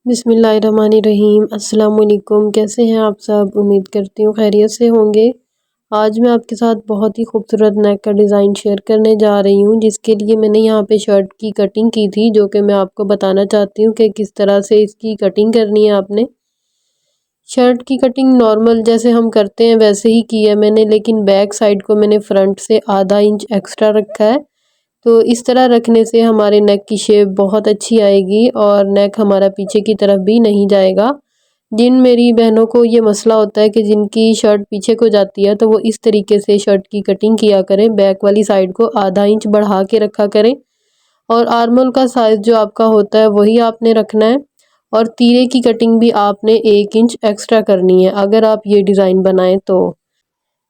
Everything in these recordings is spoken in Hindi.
बिस्मिल्लाहिर्रहमानिर्रहीम। अस्सलाम वालेकुम। कैसे हैं आप सब? उम्मीद करती हूँ खैरियत से होंगे। आज मैं आपके साथ बहुत ही खूबसूरत नेक का डिज़ाइन शेयर करने जा रही हूँ, जिसके लिए मैंने यहाँ पे शर्ट की कटिंग की थी, जो कि मैं आपको बताना चाहती हूँ कि किस तरह से इसकी कटिंग करनी है आपने। शर्ट की कटिंग नॉर्मल जैसे हम करते हैं वैसे ही की है मैंने, लेकिन बैक साइड को मैंने फ्रंट से आधा इंच एक्स्ट्रा रखा है। तो इस तरह रखने से हमारे नेक की शेप बहुत अच्छी आएगी और नेक हमारा पीछे की तरफ भी नहीं जाएगा। जिन मेरी बहनों को ये मसला होता है कि जिनकी शर्ट पीछे को जाती है, तो वो इस तरीके से शर्ट की कटिंग किया करें। बैक वाली साइड को आधा इंच बढ़ा के रखा करें और आर्मोल का साइज़ जो आपका होता है वही आपने रखना है। और तीरे की कटिंग भी आपने 1 इंच एक्स्ट्रा करनी है अगर आप ये डिज़ाइन बनाएं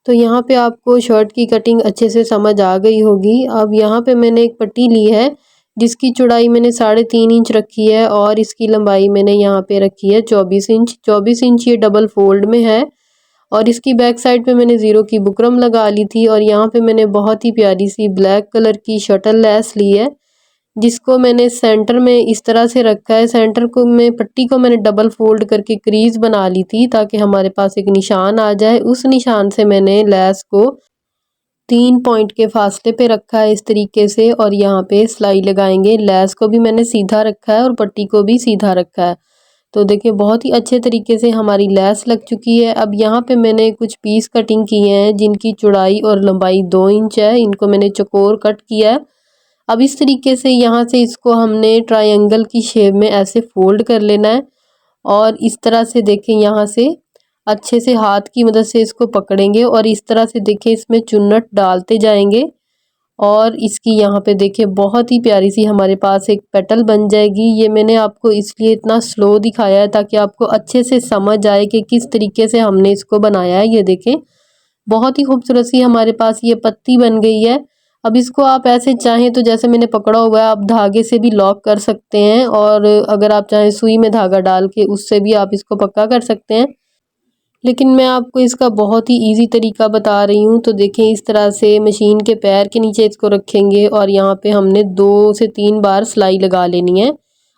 तो यहाँ पे आपको शर्ट की कटिंग अच्छे से समझ आ गई होगी। अब यहाँ पे मैंने एक पट्टी ली है, जिसकी चौड़ाई मैंने 3.5 इंच रखी है और इसकी लंबाई मैंने यहाँ पे रखी है 24 इंच। 24 इंच ये डबल फोल्ड में है और इसकी बैक साइड पे मैंने ज़ीरो की बुकरम लगा ली थी और यहाँ पे मैंने बहुत ही प्यारी सी ब्लैक कलर की शटल लेस ली है, जिसको मैंने सेंटर में इस तरह से रखा है। सेंटर को मैं पट्टी को मैंने डबल फोल्ड करके क्रीज बना ली थी ताकि हमारे पास एक निशान आ जाए। उस निशान से मैंने लेस को 3 पॉइंट के फासले पे रखा है इस तरीके से और यहाँ पे सिलाई लगाएंगे। लेस को भी मैंने सीधा रखा है और पट्टी को भी सीधा रखा है। तो देखिए बहुत ही अच्छे तरीके से हमारी लेस लग चुकी है। अब यहाँ पे मैंने कुछ पीस कटिंग किए हैं जिनकी चौड़ाई और लंबाई 2 इंच है, इनको मैंने चौकोर कट किया है। अब इस तरीके से यहाँ से इसको हमने ट्रायंगल की शेप में ऐसे फोल्ड कर लेना है और इस तरह से देखें यहाँ से अच्छे से हाथ की मदद से इसको पकड़ेंगे और इस तरह से देखें इसमें चुन्नट डालते जाएंगे और इसकी यहाँ पे देखिए बहुत ही प्यारी सी हमारे पास एक पेटल बन जाएगी। ये मैंने आपको इसलिए इतना स्लो दिखाया है ताकि आपको अच्छे से समझ आए कि किस तरीके से हमने इसको बनाया है। ये देखें बहुत ही खूबसूरत सी हमारे पास ये पत्ती बन गई है। अब इसको आप ऐसे चाहें तो जैसे मैंने पकड़ा हुआ है आप धागे से भी लॉक कर सकते हैं और अगर आप चाहें सुई में धागा डाल के उससे भी आप इसको पक्का कर सकते हैं, लेकिन मैं आपको इसका बहुत ही इजी तरीका बता रही हूँ। तो देखें इस तरह से मशीन के पैर के नीचे इसको रखेंगे और यहाँ पे हमने 2 से 3 बार सिलाई लगा लेनी है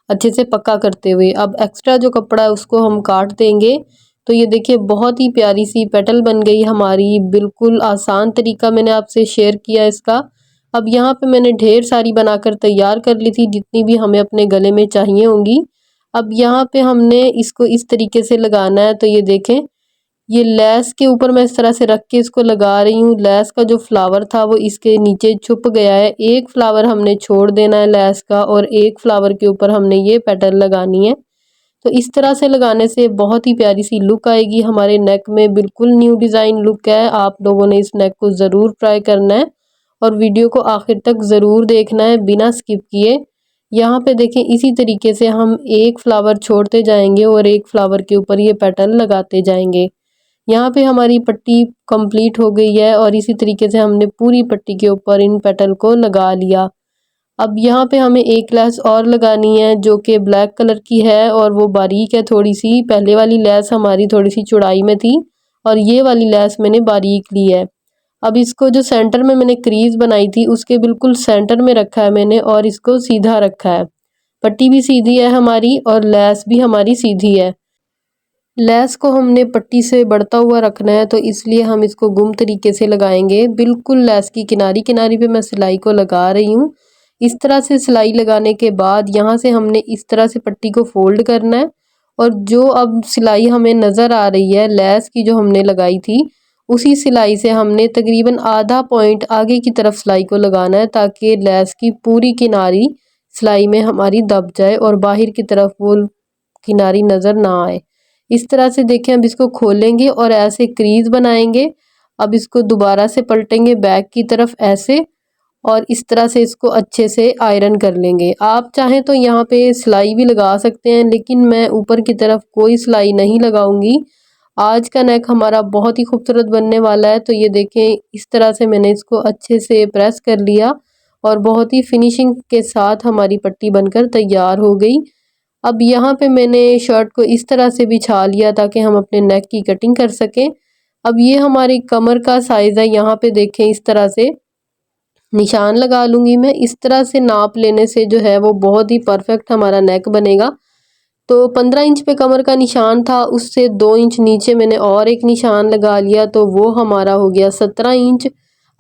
अच्छे से पक्का करते हुए। अब एक्स्ट्रा जो कपड़ा है उसको हम काट देंगे। तो ये देखिए बहुत ही प्यारी सी पेटल बन गई हमारी। बिल्कुल आसान तरीका मैंने आपसे शेयर किया इसका। अब यहाँ पे मैंने ढेर सारी बनाकर तैयार कर ली थी जितनी भी हमें अपने गले में चाहिए होंगी। अब यहाँ पे हमने इसको इस तरीके से लगाना है। तो ये देखें ये लेस के ऊपर मैं इस तरह से रख के इसको लगा रही हूँ। लेस का जो फ्लावर था वो इसके नीचे छुप गया है। एक फ्लावर हमने छोड़ देना है लेस का और एक फ्लावर के ऊपर हमने ये पेटल लगानी है। तो इस तरह से लगाने से बहुत ही प्यारी सी लुक आएगी हमारे नेक में। बिल्कुल न्यू डिज़ाइन लुक है। आप लोगों ने इस नेक को ज़रूर ट्राई करना है और वीडियो को आखिर तक ज़रूर देखना है बिना स्किप किए। यहाँ पे देखें इसी तरीके से हम एक फ्लावर छोड़ते जाएंगे और एक फ्लावर के ऊपर ये पेटल लगाते जाएंगे। यहाँ पे हमारी पट्टी कंप्लीट हो गई है और इसी तरीके से हमने पूरी पट्टी के ऊपर इन पेटल को लगा लिया। अब यहाँ पे हमें एक लेस और लगानी है जो कि ब्लैक कलर की है और वो बारीक है थोड़ी सी। पहले वाली लेस हमारी थोड़ी सी चौड़ाई में थी और ये वाली लेस मैंने बारीक ली है। अब इसको जो सेंटर में मैंने क्रीज बनाई थी उसके बिल्कुल सेंटर में रखा है मैंने और इसको सीधा रखा है। पट्टी भी सीधी है हमारी और लेस भी हमारी सीधी है। लेस को हमने पट्टी से बढ़ता हुआ रखना है तो इसलिए हम इसको गुम तरीके से लगाएंगे। बिल्कुल लेस की किनारी किनारी पे मैं सिलाई को लगा रही हूँ। इस तरह से सिलाई लगाने के बाद यहाँ से हमने इस तरह से पट्टी को फोल्ड करना है और जो अब सिलाई हमें नज़र आ रही है लेस की जो हमने लगाई थी उसी सिलाई से हमने तकरीबन आधा पॉइंट आगे की तरफ सिलाई को लगाना है ताकि लेस की पूरी किनारी सिलाई में हमारी दब जाए और बाहर की तरफ वो किनारी नज़र ना आए। इस तरह से देखें अब इसको खोलेंगे और ऐसे क्रीज बनाएंगे। अब इसको दोबारा से पलटेंगे बैक की तरफ ऐसे और इस तरह से इसको अच्छे से आयरन कर लेंगे। आप चाहें तो यहाँ पे सिलाई भी लगा सकते हैं, लेकिन मैं ऊपर की तरफ कोई सिलाई नहीं लगाऊंगी। आज का नेक हमारा बहुत ही खूबसूरत बनने वाला है। तो ये देखें इस तरह से मैंने इसको अच्छे से प्रेस कर लिया और बहुत ही फिनिशिंग के साथ हमारी पट्टी बनकर तैयार हो गई। अब यहाँ पे मैंने शर्ट को इस तरह से बिछा लिया ताकि हम अपने नेक की कटिंग कर सकें। अब ये हमारी कमर का साइज़ है। यहाँ पे देखें इस तरह से निशान लगा लूँगी मैं। इस तरह से नाप लेने से जो है वो बहुत ही परफेक्ट हमारा नेक बनेगा। तो 15 इंच पे कमर का निशान था, उससे 2 इंच नीचे मैंने और एक निशान लगा लिया, तो वो हमारा हो गया 17 इंच।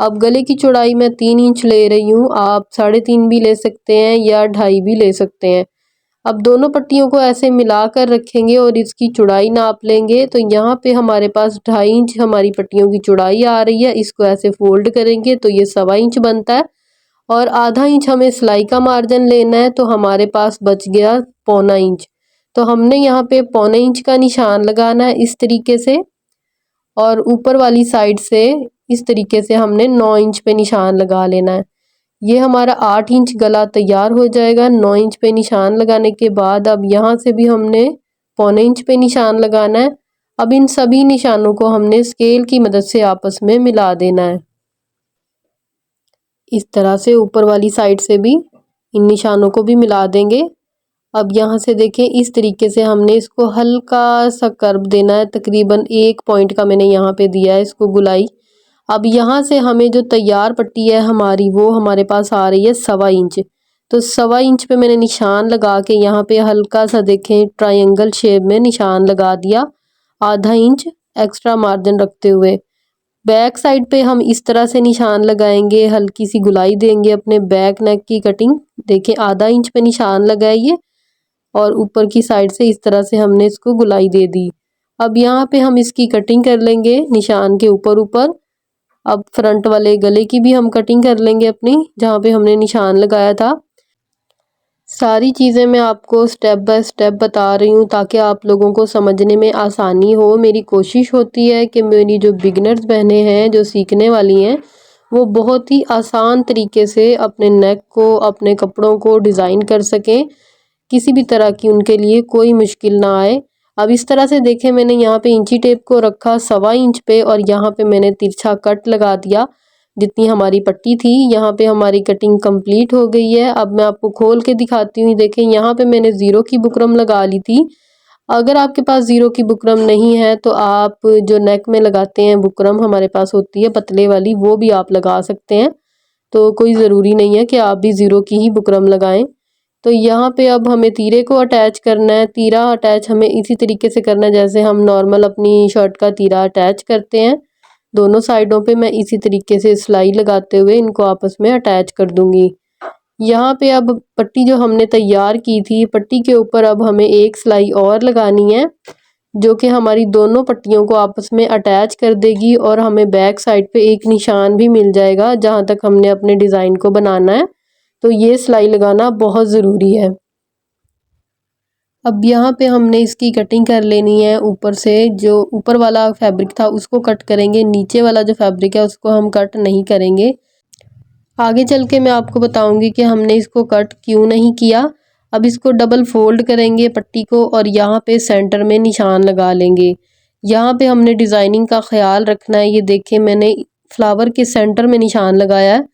अब गले की चौड़ाई मैं 3 इंच ले रही हूँ, आप 3.5 भी ले सकते हैं या 2.5 भी ले सकते हैं। अब दोनों पट्टियों को ऐसे मिला कर रखेंगे और इसकी चौड़ाई नाप लेंगे। तो यहाँ पे हमारे पास 2.5 इंच हमारी पट्टियों की चौड़ाई आ रही है, इसको ऐसे फोल्ड करेंगे तो ये 1.25 इंच बनता है और आधा इंच हमें सिलाई का मार्जिन लेना है, तो हमारे पास बच गया 1.25 इंच। तो हमने यहाँ पे 1.25 इंच का निशान लगाना है इस तरीके से, और ऊपर वाली साइड से इस तरीके से हमने 9 इंच पे निशान लगा लेना है। ये हमारा 8 इंच गला तैयार हो जाएगा 9 इंच पे निशान लगाने के बाद। अब यहाँ से भी हमने 1.25 इंच पे निशान लगाना है। अब इन सभी निशानों को हमने स्केल की मदद से आपस में मिला देना है। इस तरह से ऊपर वाली साइड से भी इन निशानों को भी मिला देंगे। अब यहाँ से देखें, इस तरीके से हमने इसको हल्का सा कर्व देना है, तकरीबन 1 पॉइंट का मैंने यहाँ पे दिया है इसको गुलाई। अब यहाँ से हमें जो तैयार पट्टी है हमारी, वो हमारे पास आ रही है 1.25 इंच। तो 1.25 इंच पे मैंने निशान लगा के यहाँ पे हल्का सा देखें ट्रायंगल शेप में निशान लगा दिया, आधा इंच एक्स्ट्रा मार्जिन रखते हुए। बैक साइड पे हम इस तरह से निशान लगाएंगे, हल्की सी गुलाई देंगे अपने बैक नेक की कटिंग। देखें आधा इंच पे निशान लगाइए और ऊपर की साइड से इस तरह से हमने इसको गुलाई दे दी। अब यहाँ पे हम इसकी कटिंग कर लेंगे निशान के ऊपर ऊपर। अब फ्रंट वाले गले की भी हम कटिंग कर लेंगे अपनी, जहाँ पे हमने निशान लगाया था। सारी चीज़ें मैं आपको स्टेप बाय स्टेप बता रही हूँ ताकि आप लोगों को समझने में आसानी हो। मेरी कोशिश होती है कि मेरी जो बिगनर्स बहनें हैं जो सीखने वाली हैं, वो बहुत ही आसान तरीके से अपने नेक को, अपने कपड़ों को डिज़ाइन कर सकें, किसी भी तरह की उनके लिए कोई मुश्किल ना आए। अब इस तरह से देखें, मैंने यहाँ पे इंची टेप को रखा 1.25 इंच पे और यहाँ पे मैंने तिरछा कट लगा दिया जितनी हमारी पट्टी थी। यहाँ पे हमारी कटिंग कंप्लीट हो गई है। अब मैं आपको खोल के दिखाती हूँ। देखें यहाँ पे मैंने 0 की बुकरम लगा ली थी। अगर आपके पास 0 की बुकरम नहीं है तो आप जो नेक में लगाते हैं बुकरम हमारे पास होती है पतले वाली, वो भी आप लगा सकते हैं। तो कोई ज़रूरी नहीं है कि आप भी 0 की ही बुकरम लगाएं। तो यहाँ पे अब हमें तीरे को अटैच करना है। तीरा अटैच हमें इसी तरीके से करना है जैसे हम नॉर्मल अपनी शर्ट का तीरा अटैच करते हैं। दोनों साइडों पे मैं इसी तरीके से सिलाई लगाते हुए इनको आपस में अटैच कर दूंगी। यहाँ पे अब पट्टी जो हमने तैयार की थी, पट्टी के ऊपर अब हमें एक सिलाई और लगानी है जो कि हमारी दोनों पट्टियों को आपस में अटैच कर देगी और हमें बैक साइड पे एक निशान भी मिल जाएगा जहाँ तक हमने अपने डिज़ाइन को बनाना है। तो ये सिलाई लगाना बहुत ज़रूरी है। अब यहाँ पे हमने इसकी कटिंग कर लेनी है। ऊपर से जो ऊपर वाला फैब्रिक था उसको कट करेंगे, नीचे वाला जो फैब्रिक है उसको हम कट नहीं करेंगे। आगे चल के मैं आपको बताऊंगी कि हमने इसको कट क्यों नहीं किया। अब इसको डबल फोल्ड करेंगे पट्टी को और यहाँ पे सेंटर में निशान लगा लेंगे। यहाँ पे हमने डिज़ाइनिंग का ख्याल रखना है। ये देखें, मैंने फ्लावर के सेंटर में निशान लगाया है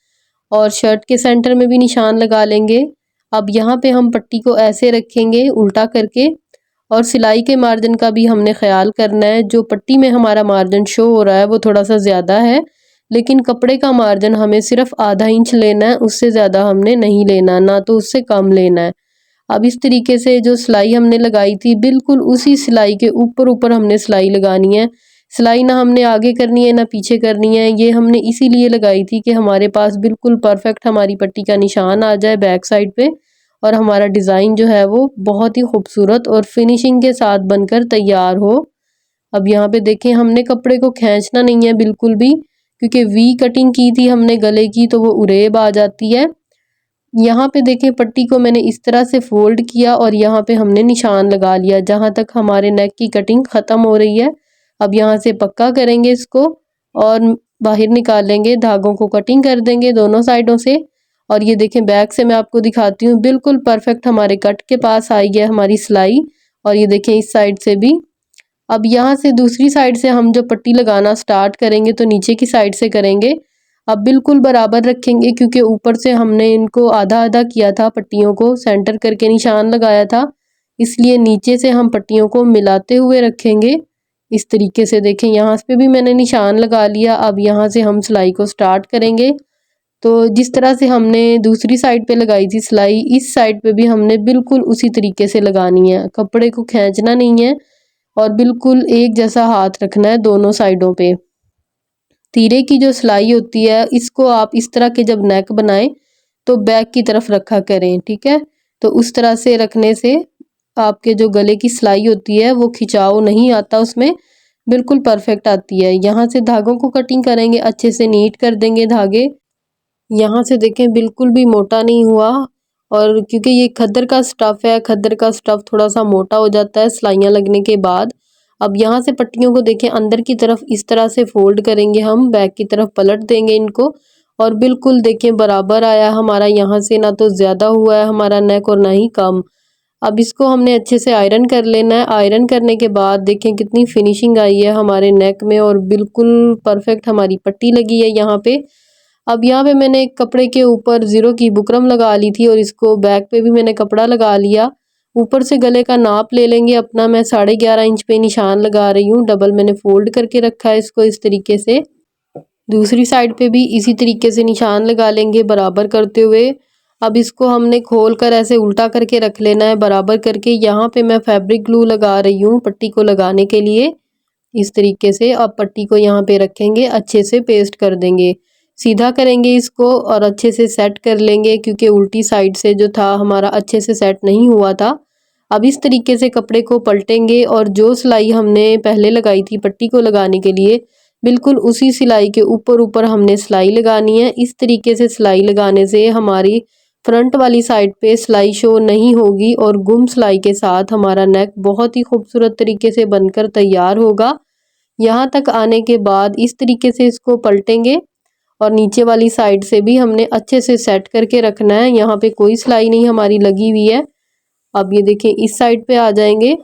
और शर्ट के सेंटर में भी निशान लगा लेंगे। अब यहाँ पे हम पट्टी को ऐसे रखेंगे उल्टा करके और सिलाई के मार्जिन का भी हमने ख्याल करना है। जो पट्टी में हमारा मार्जिन शो हो रहा है वो थोड़ा सा ज़्यादा है, लेकिन कपड़े का मार्जिन हमें सिर्फ आधा इंच लेना है, उससे ज़्यादा हमने नहीं लेना, ना तो उससे कम लेना है। अब इस तरीके से जो सिलाई हमने लगाई थी बिल्कुल उसी सिलाई के ऊपर ऊपर हमने सिलाई लगानी है। सिलाई ना हमने आगे करनी है ना पीछे करनी है। ये हमने इसीलिए लगाई थी कि हमारे पास बिल्कुल परफेक्ट हमारी पट्टी का निशान आ जाए बैक साइड पे और हमारा डिज़ाइन जो है वो बहुत ही खूबसूरत और फिनिशिंग के साथ बनकर तैयार हो। अब यहाँ पे देखें, हमने कपड़े को खींचना नहीं है बिल्कुल भी, क्योंकि वी कटिंग की थी हमने गले की तो वो उरेब आ जाती है। यहाँ पे देखें, पट्टी को मैंने इस तरह से फोल्ड किया और यहाँ पे हमने निशान लगा लिया जहाँ तक हमारे नेक की कटिंग ख़त्म हो रही है। अब यहाँ से पक्का करेंगे इसको और बाहर निकाल लेंगे, धागों को कटिंग कर देंगे दोनों साइडों से। और ये देखें, बैक से मैं आपको दिखाती हूँ, बिल्कुल परफेक्ट हमारे कट के पास आई है हमारी सिलाई। और ये देखें इस साइड से भी। अब यहाँ से दूसरी साइड से हम जो पट्टी लगाना स्टार्ट करेंगे तो नीचे की साइड से करेंगे। अब बिल्कुल बराबर रखेंगे क्योंकि ऊपर से हमने इनको आधा आधा किया था, पट्टियों को सेंटर करके निशान लगाया था, इसलिए नीचे से हम पट्टियों को मिलाते हुए रखेंगे इस तरीके से। देखें, यहाँ पे भी मैंने निशान लगा लिया। अब यहाँ से हम सिलाई को स्टार्ट करेंगे। तो जिस तरह से हमने दूसरी साइड पे लगाई थी सिलाई, इस साइड पे भी हमने बिल्कुल उसी तरीके से लगानी है। कपड़े को खींचना नहीं है और बिल्कुल एक जैसा हाथ रखना है दोनों साइडों पे। तीरे की जो सिलाई होती है इसको आप इस तरह के जब नेक बनाएं तो बैक की तरफ रखा करें, ठीक है। तो उस तरह से रखने से आपके जो गले की सिलाई होती है वो खिंचाव नहीं आता, उसमें बिल्कुल परफेक्ट आती है। यहाँ से धागों को कटिंग करेंगे, अच्छे से नीट कर देंगे धागे। यहाँ से देखें बिल्कुल भी मोटा नहीं हुआ, और क्योंकि ये खद्दर का स्टफ़ है, खद्दर का स्टफ़ थोड़ा सा मोटा हो जाता है सिलाइयाँ लगने के बाद। अब यहाँ से पट्टियों को देखें अंदर की तरफ इस तरह से फोल्ड करेंगे, हम बैक की तरफ पलट देंगे इनको, और बिल्कुल देखें बराबर आया हमारा। यहाँ से ना तो ज़्यादा हुआ है हमारा नेक और ना ही कम। अब इसको हमने अच्छे से आयरन कर लेना है। आयरन करने के बाद देखें कितनी फिनिशिंग आई है हमारे नेक में, और बिल्कुल परफेक्ट हमारी पट्टी लगी है यहाँ पे। अब यहाँ पे मैंने एक कपड़े के ऊपर ज़ीरो की बुकरम लगा ली थी, और इसको बैक पे भी मैंने कपड़ा लगा लिया। ऊपर से गले का नाप ले लेंगे अपना, मैं 11.5 इंच पे निशान लगा रही हूँ। डबल मैंने फोल्ड करके रखा है इसको इस तरीके से। दूसरी साइड पे भी इसी तरीके से निशान लगा लेंगे बराबर करते हुए। अब इसको हमने खोल कर ऐसे उल्टा करके रख लेना है बराबर करके। यहाँ पे मैं फैब्रिक ग्लू लगा रही हूँ पट्टी को लगाने के लिए, इस तरीके से। अब पट्टी को यहाँ पे रखेंगे, अच्छे से पेस्ट कर देंगे, सीधा करेंगे इसको और अच्छे से सेट कर लेंगे, क्योंकि उल्टी साइड से जो था हमारा अच्छे से सेट नहीं हुआ था। अब इस तरीके से कपड़े को पलटेंगे, और जो सिलाई हमने पहले लगाई थी पट्टी को लगाने के लिए, बिल्कुल उसी सिलाई के ऊपर ऊपर हमने सिलाई लगानी है। इस तरीके से सिलाई लगाने से हमारी फ्रंट वाली साइड पे सिलाई शो नहीं होगी, और गुम सिलाई के साथ हमारा नेक बहुत ही खूबसूरत तरीके से बनकर तैयार होगा। यहाँ तक आने के बाद इस तरीके से इसको पलटेंगे, और नीचे वाली साइड से भी हमने अच्छे से सेट करके रखना है। यहाँ पे कोई सिलाई नहीं हमारी लगी हुई है। अब ये देखें इस साइड पे आ जाएंगे,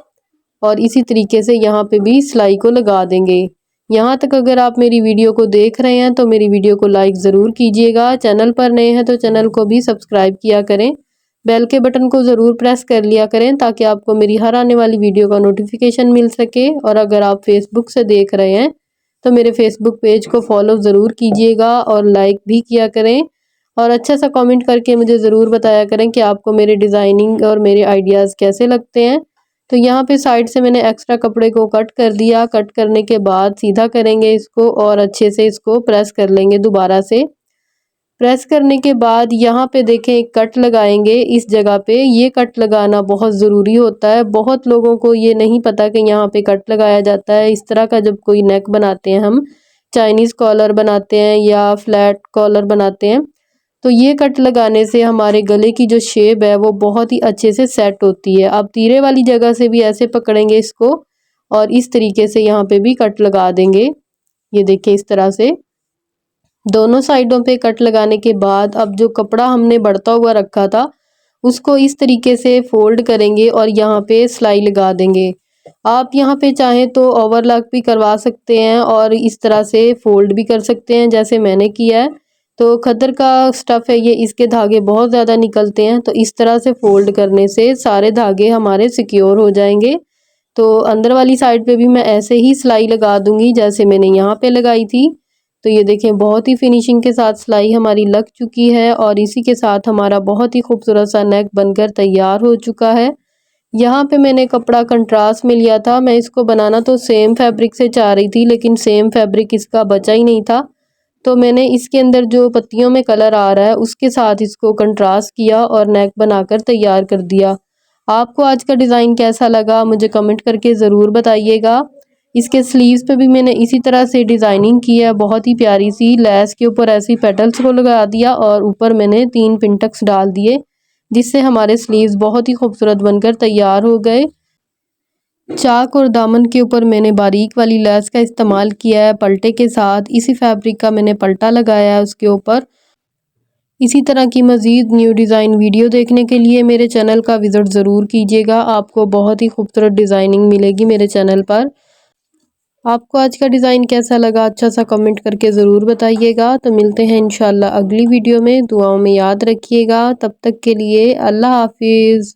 और इसी तरीके से यहाँ पे भी सिलाई को लगा देंगे। यहाँ तक अगर आप मेरी वीडियो को देख रहे हैं तो मेरी वीडियो को लाइक ज़रूर कीजिएगा। चैनल पर नए हैं तो चैनल को भी सब्सक्राइब किया करें। बेल के बटन को ज़रूर प्रेस कर लिया करें, ताकि आपको मेरी हर आने वाली वीडियो का नोटिफिकेशन मिल सके। और अगर आप फेसबुक से देख रहे हैं तो मेरे फेसबुक पेज को फॉलो ज़रूर कीजिएगा, और लाइक भी किया करें, और अच्छा सा कमेंट करके मुझे ज़रूर बताया करें कि आपको मेरे डिज़ाइनिंग और मेरे आइडियाज़ कैसे लगते हैं। तो यहाँ पे साइड से मैंने एक्स्ट्रा कपड़े को कट कर दिया। कट करने के बाद सीधा करेंगे इसको, और अच्छे से इसको प्रेस कर लेंगे दोबारा से। प्रेस करने के बाद यहाँ पे देखें एक कट लगाएंगे इस जगह पे। ये कट लगाना बहुत ज़रूरी होता है। बहुत लोगों को ये नहीं पता कि यहाँ पे कट लगाया जाता है। इस तरह का जब कोई नेक बनाते हैं हम, चाइनीज़ कॉलर बनाते हैं या फ्लैट कॉलर बनाते हैं, तो ये कट लगाने से हमारे गले की जो शेप है वो बहुत ही अच्छे से सेट होती है। आप तीरे वाली जगह से भी ऐसे पकड़ेंगे इसको, और इस तरीके से यहाँ पे भी कट लगा देंगे। ये देखिए इस तरह से दोनों साइडों पे कट लगाने के बाद अब जो कपड़ा हमने बढ़ता हुआ रखा था उसको इस तरीके से फोल्ड करेंगे, और यहाँ पे सिलाई लगा देंगे। आप यहाँ पे चाहें तो ओवरलॉक भी करवा सकते हैं, और इस तरह से फोल्ड भी कर सकते हैं जैसे मैंने किया है। तो खद्दर का स्टफ़ है ये, इसके धागे बहुत ज़्यादा निकलते हैं, तो इस तरह से फोल्ड करने से सारे धागे हमारे सिक्योर हो जाएंगे। तो अंदर वाली साइड पे भी मैं ऐसे ही सिलाई लगा दूंगी जैसे मैंने यहाँ पे लगाई थी। तो ये देखें बहुत ही फिनिशिंग के साथ सिलाई हमारी लग चुकी है, और इसी के साथ हमारा बहुत ही खूबसूरत सा नेक बनकर तैयार हो चुका है। यहाँ पे मैंने कपड़ा कंट्रास्ट में लिया था। मैं इसको बनाना तो सेम फैब्रिक से चाह रही थी, लेकिन सेम फैब्रिक इसका बचा ही नहीं था। तो मैंने इसके अंदर जो पत्तियों में कलर आ रहा है उसके साथ इसको कंट्रास्ट किया और नेक बनाकर तैयार कर दिया। आपको आज का डिज़ाइन कैसा लगा मुझे कमेंट करके ज़रूर बताइएगा। इसके स्लीव्स पे भी मैंने इसी तरह से डिज़ाइनिंग की है, बहुत ही प्यारी सी। लेस के ऊपर ऐसी पेटल्स को लगा दिया, और ऊपर मैंने 3 पिंटक्स डाल दिए, जिससे हमारे स्लीव्स बहुत ही खूबसूरत बनकर तैयार हो गए। चाक और दामन के ऊपर मैंने बारीक वाली लेस का इस्तेमाल किया है पलटे के साथ। इसी फैब्रिक का मैंने पलटा लगाया है उसके ऊपर। इसी तरह की मज़ीद न्यू डिज़ाइन वीडियो देखने के लिए मेरे चैनल का विज़िट ज़रूर कीजिएगा। आपको बहुत ही खूबसूरत डिज़ाइनिंग मिलेगी मेरे चैनल पर। आपको आज का डिज़ाइन कैसा लगा अच्छा सा कमेंट करके ज़रूर बताइएगा। तो मिलते हैं इंशाल्लाह अगली वीडियो में। दुआओं में याद रखिएगा। तब तक के लिए अल्लाह हाफिज़।